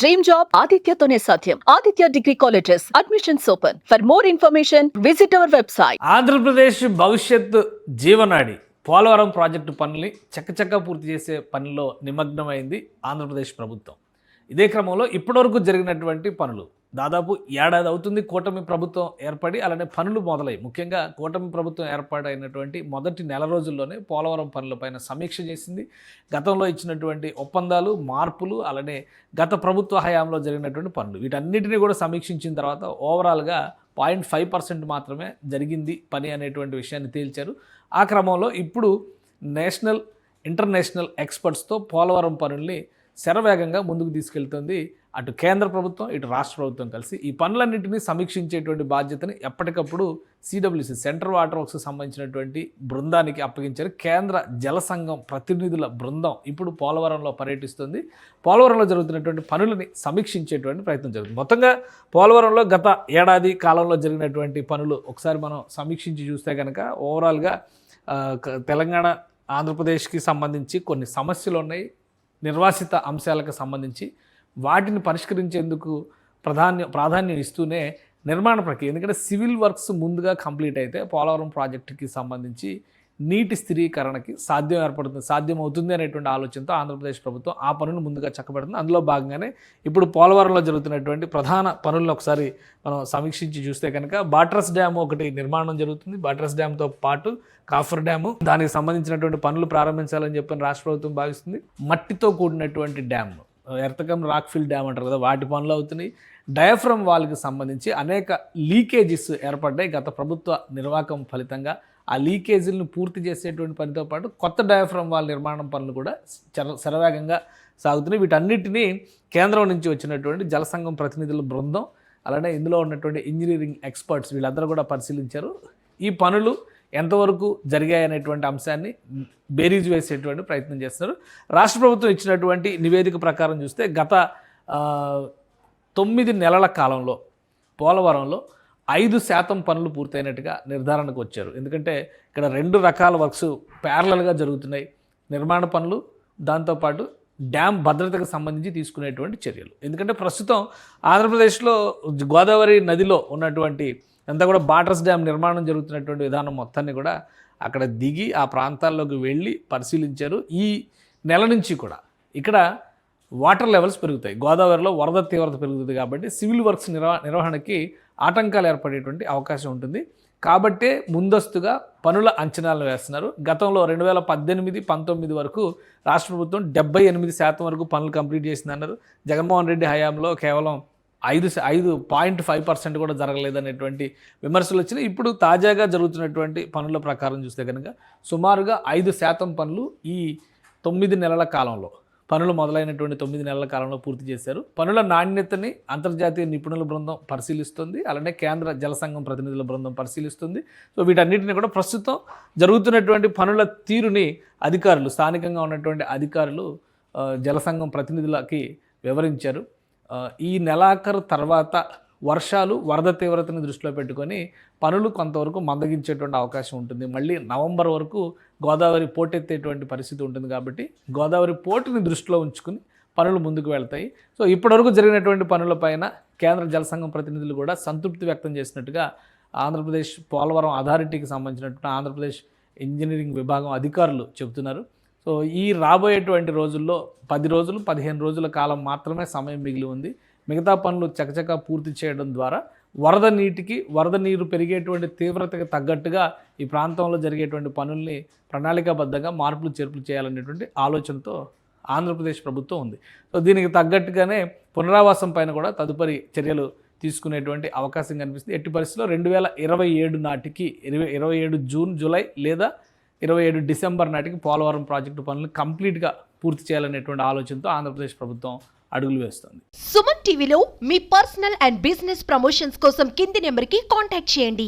Dream job ఆదిత్యతోనే సాధ్యం. Aditya degree colleges admissions open. For more information visit our website. Andhra Pradesh భవిష్యత్ జీవనాడి Polavaram project పనుల్ని చక్కచక్క పూర్తి చేసే పనిలో నిమగ్నమైంది ఆంధ్రప్రదేశ్ ప్రభుత్వం. ఇదే క్రమంలో ఇప్పటివరకు జరిగినటువంటి పనులు దాదాపు ఏడాది అవుతుంది కూటమి ప్రభుత్వం ఏర్పడి, అలానే పనులు మొదలయ్యి. ముఖ్యంగా కూటమి ప్రభుత్వం ఏర్పాటైనటువంటి మొదటి నెల రోజుల్లోనే పోలవరం పనులపైన సమీక్ష చేసింది. గతంలో ఇచ్చినటువంటి ఒప్పందాలు, మార్పులు, అలానే గత ప్రభుత్వ హయాంలో జరిగినటువంటి పనులు, వీటన్నిటిని కూడా సమీక్షించిన తర్వాత ఓవరాల్గా 0.5% మాత్రమే జరిగింది పని అనేటువంటి విషయాన్ని తేల్చారు. ఆ క్రమంలో ఇప్పుడు నేషనల్, ఇంటర్నేషనల్ ఎక్స్పర్ట్స్తో పోలవరం పనుల్ని శరవేగంగా ముందుకు తీసుకెళ్తుంది అటు కేంద్ర ప్రభుత్వం, ఇటు రాష్ట్ర ప్రభుత్వం కలిసి. ఈ పనులన్నింటినీ సమీక్షించేటువంటి బాధ్యతని ఎప్పటికప్పుడు సిడబ్ల్యూసి, సెంట్రల్ వాటర్ వర్క్స్కి సంబంధించినటువంటి బృందానికి అప్పగించారు. కేంద్ర జల సంఘం ప్రతినిధుల బృందం ఇప్పుడు పోలవరంలో పర్యటిస్తుంది. పోలవరంలో జరుగుతున్నటువంటి పనులని సమీక్షించేటువంటి ప్రయత్నం జరుగుతుంది. మొత్తంగా పోలవరంలో గత ఏడాది కాలంలో జరిగినటువంటి పనులు ఒకసారి మనం సమీక్షించి చూస్తే కనుక ఓవరాల్గా తెలంగాణ, ఆంధ్రప్రదేశ్కి సంబంధించి కొన్ని సమస్యలు ఉన్నాయి. నిర్వాసిత అంశాలకు సంబంధించి వాటిని పరిష్కరించేందుకు ప్రాధాన్యం ఇస్తూనే నిర్మాణ ప్రక్రియ, ఎందుకంటే సివిల్ వర్క్స్ ముందుగా కంప్లీట్ అయితే పోలవరం ప్రాజెక్టుకి సంబంధించి నీటి స్థిరీకరణకి సాధ్యమవుతుంది అనేటువంటి ఆలోచనతో ఆంధ్రప్రదేశ్ ప్రభుత్వం ఆ పనులను ముందుగా చక్కబెడుతుంది. అందులో భాగంగానే ఇప్పుడు పోలవరంలో జరుగుతున్నటువంటి ప్రధాన పనులను ఒకసారి మనం సమీక్షించి చూస్తే కనుక బాట్రస్ డ్యామ్ ఒకటి నిర్మాణం జరుగుతుంది. బాట్రస్ డ్యామ్తో పాటు కాఫర్ డ్యాము, దానికి సంబంధించినటువంటి పనులు ప్రారంభించాలని చెప్పని రాష్ట్ర ప్రభుత్వం భావిస్తుంది. మట్టితో కూడినటువంటి డ్యామ్, ఎర్తకం రాక్ఫిల్ డ్యామ్ అంటారు కదా, వాటి పనులు అవుతున్నాయి. డయాఫ్రమ్ వాల్కి సంబంధించి అనేక లీకేజెస్ ఏర్పడ్డాయి గత ప్రభుత్వ నిర్వాహకం ఫలితంగా. ఆ లీకేజీలను పూర్తి చేసేటువంటి పనితో పాటు కొత్త డయాఫ్రమ్ వాల్ నిర్మాణం పనులు కూడా శరవేగంగా సాగుతున్నాయి. వీటన్నిటినీ కేంద్రం నుంచి వచ్చినటువంటి జలసంఘం ప్రతినిధుల బృందం, అలానే ఇందులో ఉన్నటువంటి ఇంజనీరింగ్ ఎక్స్పర్ట్స్ వీళ్ళందరూ కూడా పరిశీలించారు. ఈ పనులు ఎంతవరకు జరిగాయనేటువంటి అంశాన్ని బేరీజు వేసేటువంటి ప్రయత్నం చేస్తున్నారు. రాష్ట్ర ప్రభుత్వం ఇచ్చినటువంటి నివేదిక ప్రకారం చూస్తే గత 9 నెలల కాలంలో పోలవరంలో 5% పనులు పూర్తయినట్టుగా నిర్ధారణకు వచ్చారు. ఎందుకంటే ఇక్కడ 2 రకాల వర్క్స్ ప్యారలల్గా జరుగుతున్నాయి. నిర్మాణ పనులు, దాంతోపాటు డ్యామ్ భద్రతకు సంబంధించి తీసుకునేటువంటి చర్యలు. ఎందుకంటే ప్రస్తుతం ఆంధ్రప్రదేశ్లో గోదావరి నదిలో ఉన్నటువంటి అంతా కూడా బాట్రస్ డ్యామ్ నిర్మాణం జరుగుతున్నటువంటి విధానం మొత్తాన్ని కూడా అక్కడ దిగి ఆ ప్రాంతాల్లోకి వెళ్ళి పరిశీలించారు. ఈ నెల నుంచి కూడా ఇక్కడ వాటర్ లెవెల్స్ పెరుగుతాయి. గోదావరిలో వరద తీవ్రత పెరుగుతుంది కాబట్టి సివిల్ వర్క్స్ నిర్వహణకి ఆటంకాలు ఏర్పడేటువంటి అవకాశం ఉంటుంది. కాబట్టే ముందస్తుగా పనుల అంచనాలు వేస్తున్నారు. గతంలో 2018-19 వరకు రాష్ట్ర ప్రభుత్వం 78% వరకు పనులు కంప్లీట్ చేసిందన్నారు. జగన్మోహన్ రెడ్డి హయాంలో కేవలం 5.5% కూడా జరగలేదనేటువంటి విమర్శలు వచ్చినాయి. ఇప్పుడు తాజాగా జరుగుతున్నటువంటి పనుల ప్రకారం చూస్తే కనుక సుమారుగా 5% పనులు ఈ 9 నెలల కాలంలో, పనులు మొదలైనటువంటి 9 నెలల కాలంలో పూర్తి చేశారు. పనుల నాణ్యతని అంతర్జాతీయ నిపుణుల బృందం పరిశీలిస్తుంది, అలానే కేంద్ర జలసంఘం ప్రతినిధుల బృందం పరిశీలిస్తుంది. సో వీటన్నిటిని కూడా ప్రస్తుతం జరుగుతున్నటువంటి పనుల తీరుని అధికారులు, స్థానికంగా ఉన్నటువంటి అధికారులు జలసంఘం ప్రతినిధులకి వివరించారు. ఈ నెలాఖరు తర్వాత వర్షాలు, వరద తీవ్రతను దృష్టిలో పెట్టుకొని పనులు కొంతవరకు మందగించేటువంటి అవకాశం ఉంటుంది. మళ్ళీ నవంబర్ వరకు గోదావరి పోటెత్తేటువంటి పరిస్థితి ఉంటుంది. కాబట్టి గోదావరి పోటుని దృష్టిలో ఉంచుకుని పనులు ముందుకు వెళ్తాయి. సో ఇప్పటివరకు జరిగినటువంటి పనులపైన కేంద్ర జలసంఘం ప్రతినిధులు కూడా సంతృప్తి వ్యక్తం చేసినట్టుగా ఆంధ్రప్రదేశ్ పోలవరం అథారిటీకి సంబంధించినటువంటి ఆంధ్రప్రదేశ్ ఇంజనీరింగ్ విభాగం అధికారులు చెబుతున్నారు. సో ఈ రాబోయేటువంటి రోజుల్లో 10 రోజులు, 15 రోజుల కాలం మాత్రమే సమయం మిగిలి ఉంది. మిగతా పనులు చకచకా పూర్తి చేయడం ద్వారా వరద నీరు పెరిగేటువంటి తీవ్రతకు తగ్గట్టుగా ఈ ప్రాంతంలో జరిగేటువంటి పనుల్ని ప్రణాళికాబద్ధంగా మార్పులు చేర్పులు చేయాలనేటువంటి ఆలోచనతో ఆంధ్రప్రదేశ్ ప్రభుత్వం ఉంది. సో దీనికి తగ్గట్టుగానే పునరావాసం పైన కూడా తదుపరి చర్యలు తీసుకునేటువంటి అవకాశం కనిపిస్తుంది. ఎట్టి పరిస్థితుల్లో 2027 నాటికి 27 జూన్, జూలై లేదా 27 డిసెంబర్ నాటికి పోలవరం ప్రాజెక్టు పనులు కంప్లీట్గా పూర్తి చేయాలనేటువంటి ఆలోచనతో ఆంధ్రప్రదేశ్ ప్రభుత్వం అడుగులు వేస్తుంది. సుమన్ టీవీలో మీ పర్సనల్ అండ్ బిజినెస్ ప్రమోషన్స్ కోసం కింది నెంబర్కి కాంటాక్ట్ చేయండి.